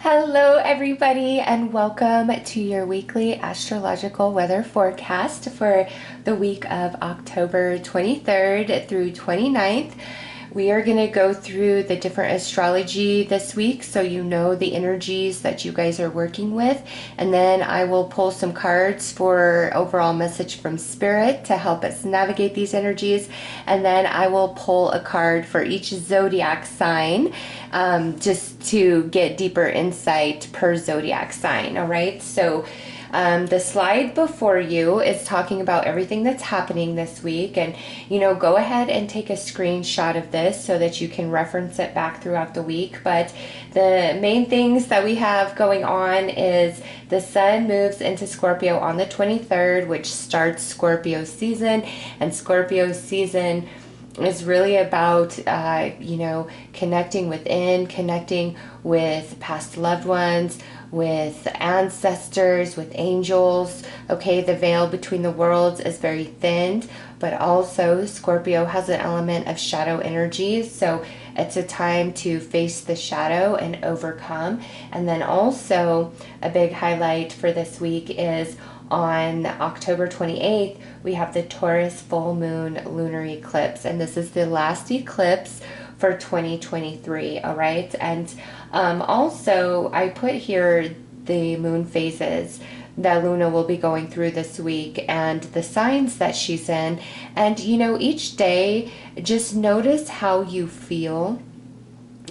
Hello everybody, and welcome to your weekly astrological weather forecast for the week of October 23rd through 29th. We are going to go through the different astrology this week so you know the energies that you guys are working with, and then I will pull some cards for overall message from Spirit to help us navigate these energies, and then I will pull a card for each zodiac sign just to get deeper insight per zodiac sign. All right, so the slide before you is talking about everything that's happening this week, and go ahead and take a screenshot of this so that you can reference it back throughout the week. But the main things that we have going on is the sun moves into Scorpio on the 23rd, which starts Scorpio season, and Scorpio season is really about connecting within, connecting with past loved ones, with ancestors, with angels. Okay, the veil between the worlds is very thinned, but also Scorpio has an element of shadow energy, so it's a time to face the shadow and overcome. And then also a big highlight for this week is on October 28th, we have the Taurus full moon lunar eclipse, and this is the last eclipse for 2023. All right, and also I put here the moon phases that Luna will be going through this week and the signs that she's in, and each day just notice how you feel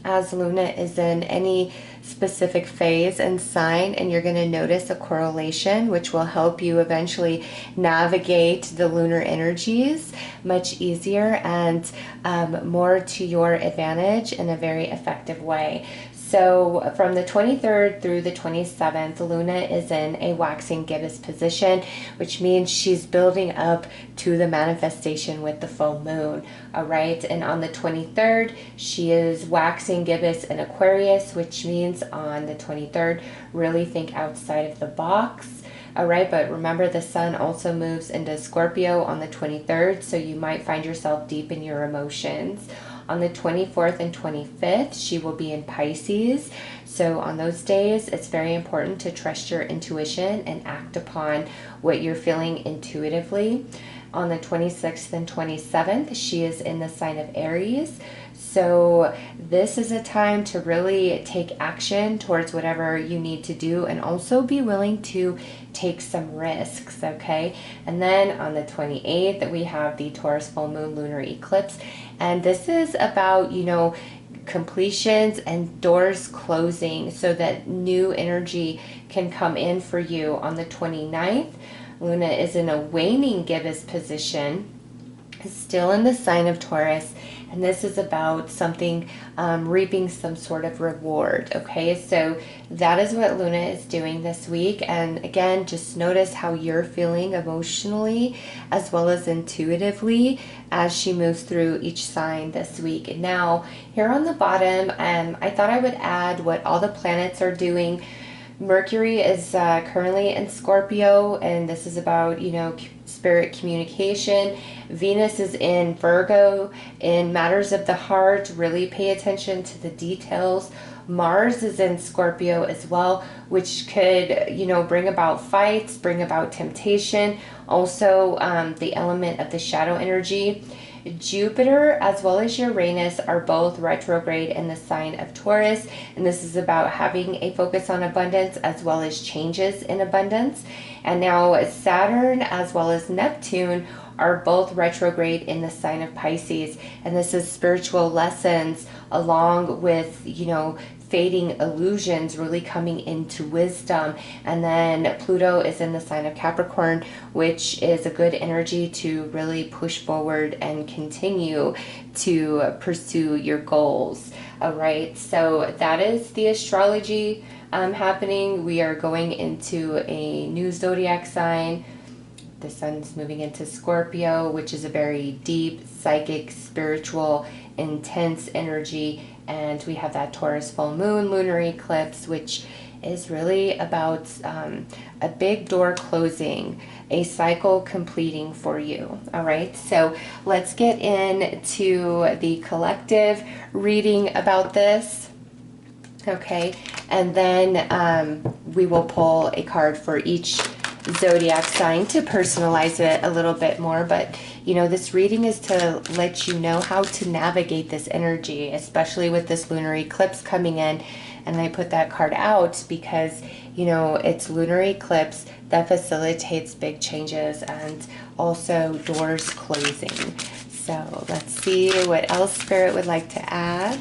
as Luna is in any specific phase and sign, and you're going to notice a correlation which will help you eventually navigate the lunar energies much easier and more to your advantage in a very effective way. So from the 23rd through the 27th, Luna is in a waxing gibbous position, which means she's building up to the manifestation with the full moon. All right, and on the 23rd, she is waxing gibbous in Aquarius, which means on the 23rd, really think outside of the box. All right, but remember the sun also moves into Scorpio on the 23rd, so you might find yourself deep in your emotions. On the 24th and 25th, she will be in Pisces. So on those days, it's very important to trust your intuition and act upon what you're feeling intuitively. On the 26th and 27th, she is in the sign of Aries. So this is a time to really take action towards whatever you need to do, and also be willing to take some risks, okay? And then on the 28th, we have the Taurus full moon lunar eclipse, and this is about, completions and doors closing so that new energy can come in for you. On the 29th, Luna is in a waning gibbous position, still in the sign of Taurus, and this is about something reaping some sort of reward. Okay, so that is what Luna is doing this week, and again, just notice how you're feeling emotionally as well as intuitively as she moves through each sign this week. And now here on the bottom, I thought I would add what all the planets are doing. Mercury is currently in Scorpio, and this is about, spirit communication. Venus is in Virgo in matters of the heart. Really pay attention to the details. Mars is in Scorpio as well, which could, bring about fights, bring about temptation. Also, the element of the shadow energy. Jupiter as well as Uranus are both retrograde in the sign of Taurus, and this is about having a focus on abundance as well as changes in abundance. And now Saturn as well as Neptune are both retrograde in the sign of Pisces, and this is spiritual lessons along with, fading illusions really coming into wisdom. And then Pluto is in the sign of Capricorn, which is a good energy to really push forward and continue to pursue your goals. All right, so that is the astrology happening. We are going into a new zodiac sign. The sun's moving into Scorpio, which is a very deep, psychic, spiritual, intense energy. And we have that Taurus full moon lunar eclipse, which is really about a big door closing, a cycle completing for you. All right, so let's get into the collective reading about this. Okay, And then we will pull a card for each zodiac sign to personalize it a little bit more. But you know, this reading is to let you know how to navigate this energy, especially with this lunar eclipse coming in. And I put that card out because, you know, it's lunar eclipse that facilitates big changes and also doors closing. So let's see what else Spirit would like to add.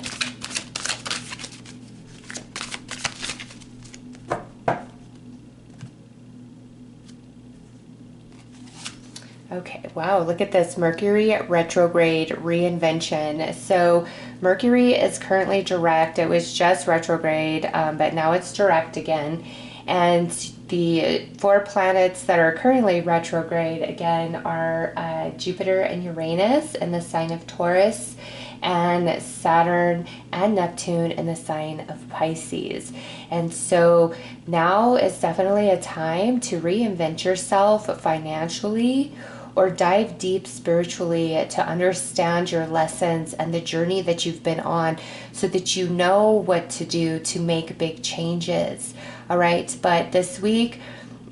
Okay, wow, look at this. Mercury retrograde reinvention. So Mercury is currently direct. It was just retrograde, but now it's direct again. And the 4 planets that are currently retrograde again are Jupiter and Uranus in the sign of Taurus, and Saturn and Neptune in the sign of Pisces. And so now is definitely a time to reinvent yourself financially, or dive deep spiritually to understand your lessons and the journey that you've been on, so that you know what to do to make big changes. All right, but this week,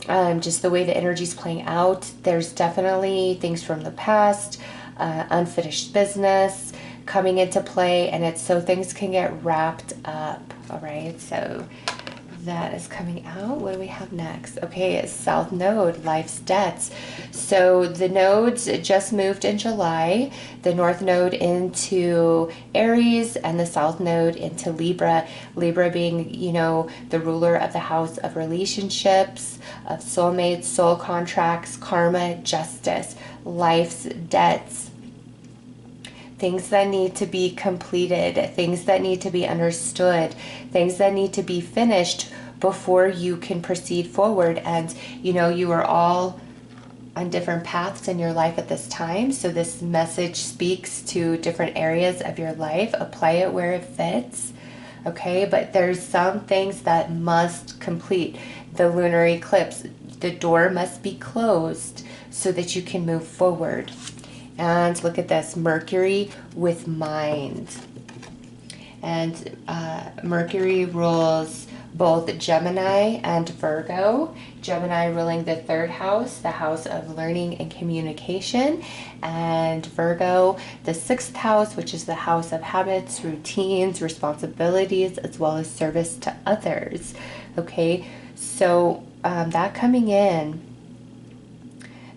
just the way the energy's playing out, there's definitely things from the past, unfinished business coming into play, and it's so things can get wrapped up. All right, so that is coming out. What do we have next? Okay, it's South Node, life's debts. So the nodes just moved in July, the North Node into Aries and the South Node into Libra. Libra being, you know, the ruler of the house of relationships, of soulmates, soul contracts, karma, justice, life's debts. Things that need to be completed, things that need to be understood, things that need to be finished before you can proceed forward. And, you know, you are all on different paths in your life at this time. So this message speaks to different areas of your life. Apply it where it fits. Okay, but there's some things that must complete. The lunar eclipse, the door must be closed so that you can move forward. And look at this, Mercury with mind. And Mercury rules both Gemini and Virgo. Gemini ruling the 3rd house, the house of learning and communication. And Virgo, the 6th house, which is the house of habits, routines, responsibilities, as well as service to others. Okay, so that coming in,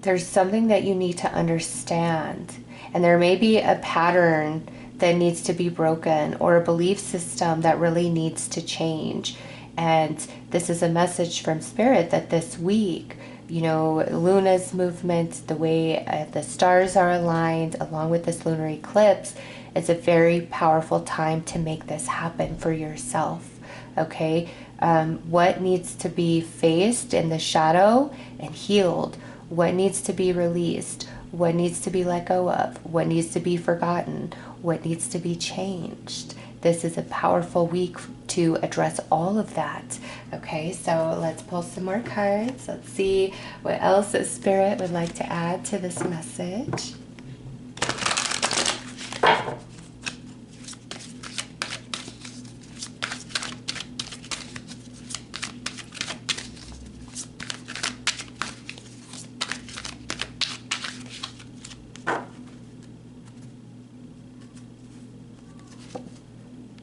there's something that you need to understand, and there may be a pattern that needs to be broken, or a belief system that really needs to change. And this is a message from Spirit that this week, you know, Luna's movement, the way the stars are aligned along with this lunar eclipse, is a very powerful time to make this happen for yourself. Okay, what needs to be faced in the shadow and healed? What needs to be released? What needs to be let go of? What needs to be forgotten? What needs to be changed? This is a powerful week to address all of that. Okay, so let's pull some more cards. Let's see what else the Spirit would like to add to this message.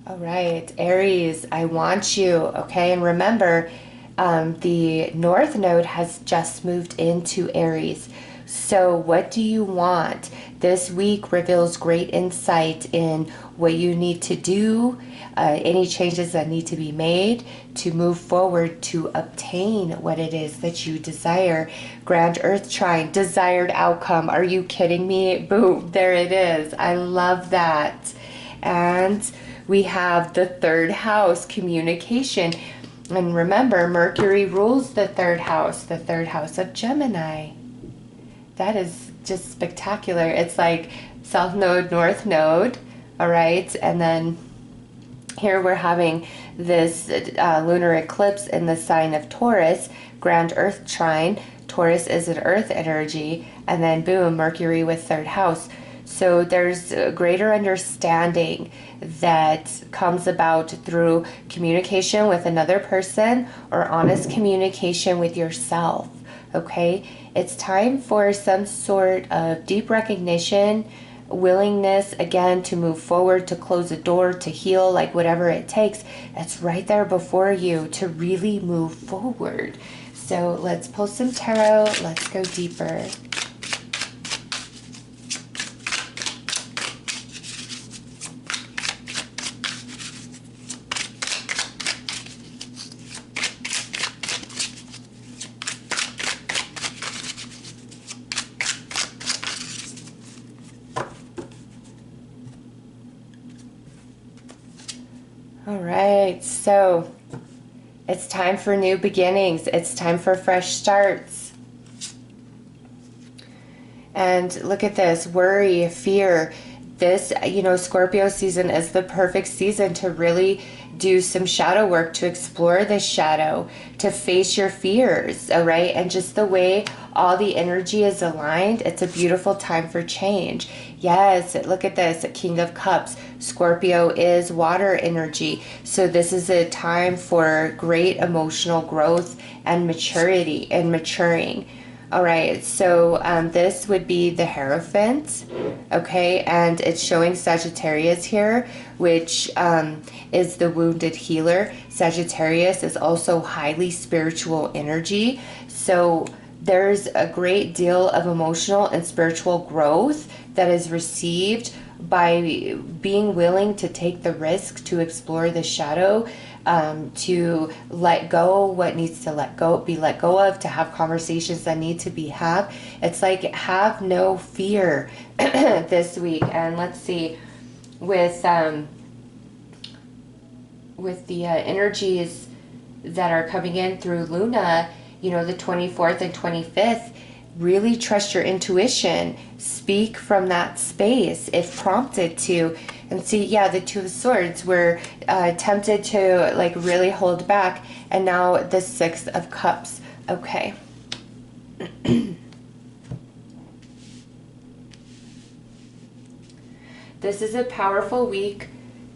All right, Aries, I want you, okay? And remember, the North Node has just moved into Aries. So what do you want? This week reveals great insight in what you need to do, any changes that need to be made to move forward to obtain what it is that you desire. Grand Earth Trine, desired outcome. Are you kidding me? Boom, there it is. I love that. And we have the 3rd house, communication. And remember, Mercury rules the 3rd house of Gemini. That is just spectacular. It's like South Node, North Node, all right? And then here we're having this lunar eclipse in the sign of Taurus, Grand Earth Trine. Taurus is an earth energy. And then boom, Mercury with 3rd house. So there's a greater understanding that comes about through communication with another person or honest communication with yourself, okay? It's time for some sort of deep recognition, willingness, again, to move forward, to close a door, to heal, like whatever it takes. It's right there before you to really move forward. So let's pull some tarot. Let's go deeper. All right, so it's time for new beginnings. It's time for fresh starts. And look at this, worry, fear. This, you know, Scorpio season is the perfect season to really do some shadow work, to explore the shadow, to face your fears, all right? And just the way all the energy is aligned, it's a beautiful time for change. Yes, look at this, King of Cups. Scorpio is water energy. So this is a time for great emotional growth and maturity and maturing. All right, so this would be the Hierophant, okay, and it's showing Sagittarius here, which is the wounded healer. Sagittarius is also highly spiritual energy, so there's a great deal of emotional and spiritual growth that is received by being willing to take the risk to explore the shadow, to let go what needs to be let go of, to have conversations that need to be had. It's like have no fear this week. And let's see, with the energies that are coming in through Luna, you know, the 24th and 25th, really trust your intuition. Speak from that space if prompted to. And see, yeah, the Two of Swords were tempted to like really hold back. And now the Six of Cups. Okay. This is a powerful week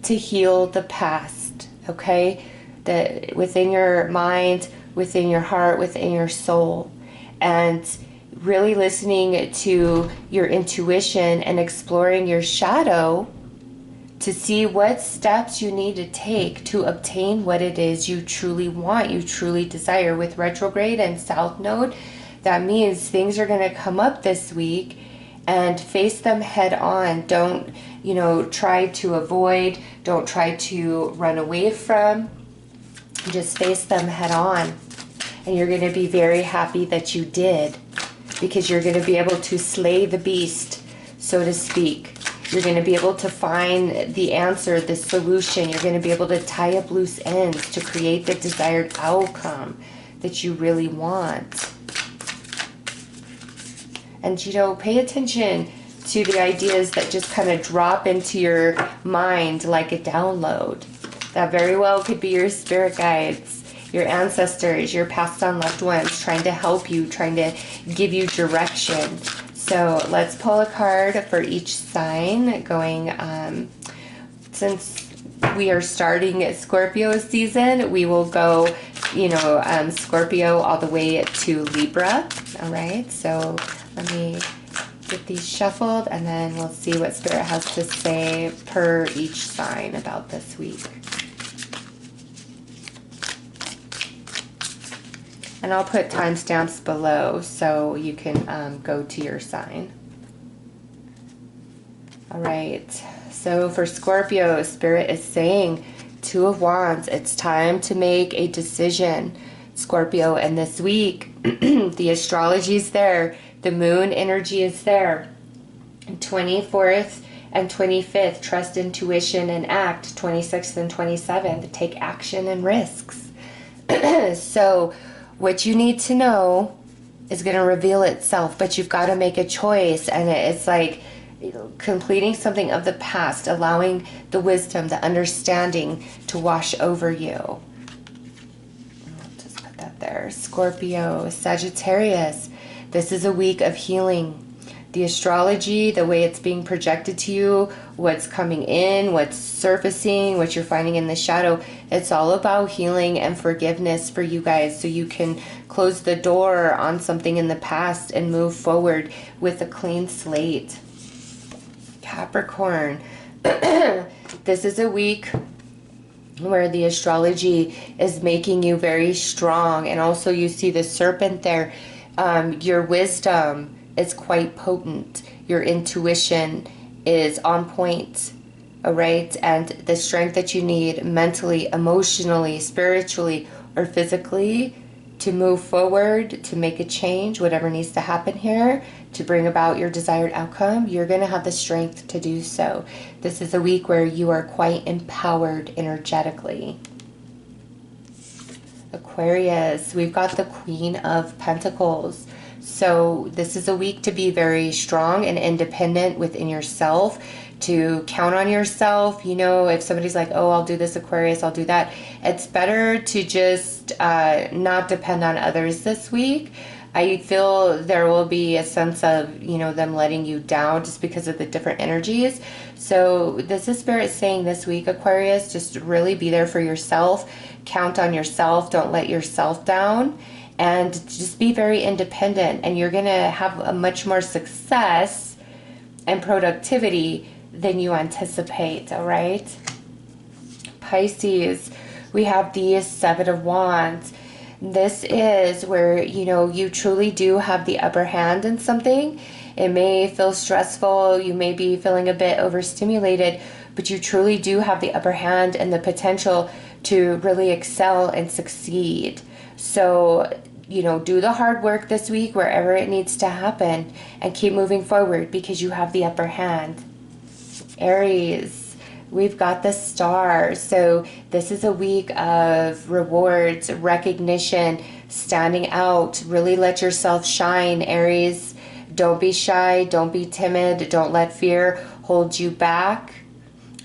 to heal the past, okay? That within your mind, within your heart, within your soul. And really listening to your intuition and exploring your shadow to see what steps you need to take to obtain what it is you truly want, you truly desire. With retrograde and south node, that means things are going to come up this week, and face them head on. Don't, you know, try to avoid, don't try to run away from, just face them head on. And you're going to be very happy that you did, because you're going to be able to slay the beast, so to speak. You're going to be able to find the answer, the solution. You're going to be able to tie up loose ends to create the desired outcome that you really want. And, you know, pay attention to the ideas that just kind of drop into your mind like a download. That very well could be your spirit guides, your ancestors, your passed on loved ones trying to help you, trying to give you direction. So let's pull a card for each sign going, since we are starting Scorpio season, we will go, you know, Scorpio all the way to Libra. All right, so let me get these shuffled, and then we'll see what Spirit has to say per each sign about this week. And I'll put timestamps below so you can go to your sign. All right, so for Scorpio, Spirit is saying, Two of Wands, it's time to make a decision, Scorpio. And this week, the astrology is there, the moon energy is there. 24th and 25th, trust intuition and act. 26th and 27th, take action and risks. So what you need to know is going to reveal itself, but you've got to make a choice. And it's like completing something of the past, allowing the wisdom, the understanding to wash over you. I'll just put that there. Scorpio, Sagittarius, this is a week of healing. The astrology, the way it's being projected to you, what's coming in, what's surfacing, what you're finding in the shadow, it's all about healing and forgiveness for you guys, so you can close the door on something in the past and move forward with a clean slate. Capricorn, this is a week where the astrology is making you very strong, and also you see the serpent there. Your wisdom is quite potent. Your intuition is on point, all right? And the strength that you need mentally, emotionally, spiritually, or physically to move forward, to make a change, whatever needs to happen here, to bring about your desired outcome, you're going to have the strength to do so. This is a week where you are quite empowered energetically. Aquarius, we've got the Queen of Pentacles. So this is a week to be very strong and independent within yourself, to count on yourself. You know, if somebody's like, oh, I'll do this, Aquarius, I'll do that, it's better to just not depend on others this week. I feel there will be a sense of, you know, them letting you down just because of the different energies. So this is Spirit saying this week, Aquarius, just really be there for yourself. Count on yourself. Don't let yourself down. And just be very independent. And you're going to have a much more success and productivity than you anticipate, all right? Pisces, we have the Seven of Wands. This is where, you know, you truly do have the upper hand in something. It may feel stressful. You may be feeling a bit overstimulated, but you truly do have the upper hand and the potential to really excel and succeed. So, you know, do the hard work this week wherever it needs to happen and keep moving forward because you have the upper hand. Aries, we've got the Star. So this is a week of rewards, recognition, standing out. Really let yourself shine, Aries. Don't be shy. Don't be timid. Don't let fear hold you back.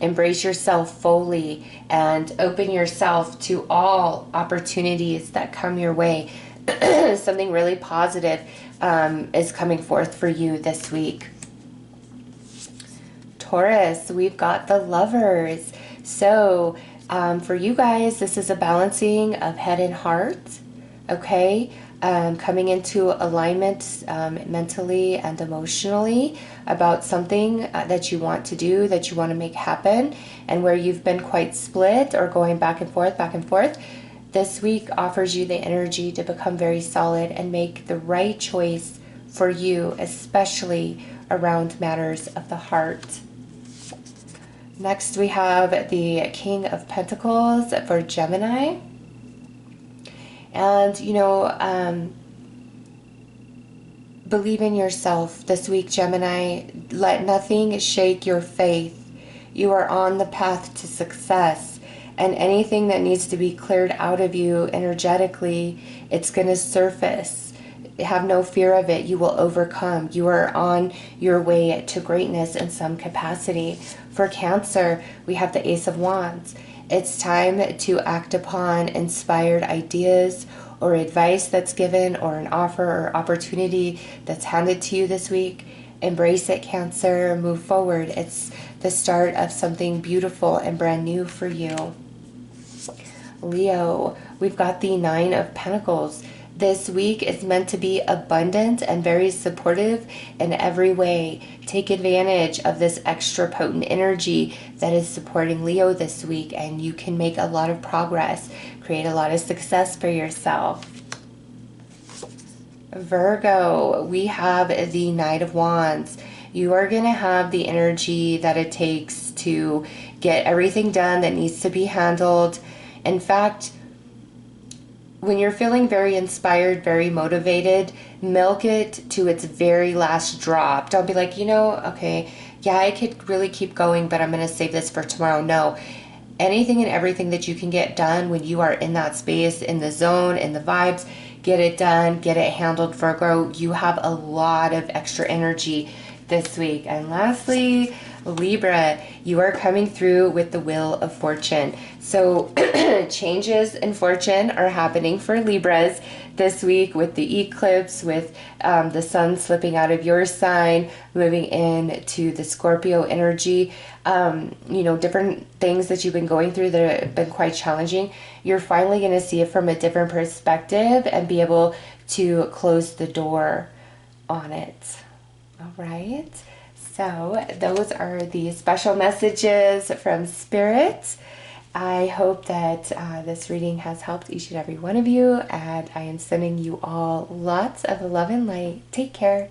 Embrace yourself fully and open yourself to all opportunities that come your way. Something really positive is coming forth for you this week. Taurus, we've got the Lovers. So for you guys, this is a balancing of head and heart, okay? Coming into alignment mentally and emotionally about something that you want to do, that you want to make happen, and where you've been quite split or going back and forth. This week offers you the energy to become very solid and make the right choice for you, especially around matters of the heart. Next, we have the King of Pentacles for Gemini. And, you know, believe in yourself this week, Gemini. Let nothing shake your faith. You are on the path to success. And anything that needs to be cleared out of you energetically, it's going to surface. Have no fear of it. You will overcome. You are on your way to greatness in some capacity. For Cancer, we have the Ace of Wands. It's time to act upon inspired ideas or advice that's given, or an offer or opportunity that's handed to you this week. Embrace it, Cancer. Move forward. It's the start of something beautiful and brand new for you. Leo, we've got the Nine of Pentacles. This week is meant to be abundant and very supportive in every way. Take advantage of this extra potent energy that is supporting Leo this week, and you can make a lot of progress, create a lot of success for yourself. Virgo, we have the Knight of Wands. You are going to have the energy that it takes to get everything done that needs to be handled. In fact, when you're feeling very inspired, very motivated, milk it to its very last drop. Don't be like, you know, okay, yeah, I could really keep going, but I'm going to save this for tomorrow. No. Anything and everything that you can get done when you are in that space, in the zone, in the vibes, get it done, get it handled, Virgo. You have a lot of extra energy this week. And lastly, Libra, you are coming through with the Wheel of Fortune. So changes in fortune are happening for Libras this week with the eclipse, with the sun slipping out of your sign, moving into the Scorpio energy. You know, different things that you've been going through that have been quite challenging. You're finally going to see it from a different perspective and be able to close the door on it. All right. So those are the special messages from Spirit. I hope that this reading has helped each and every one of you, and I am sending you all lots of love and light. Take care.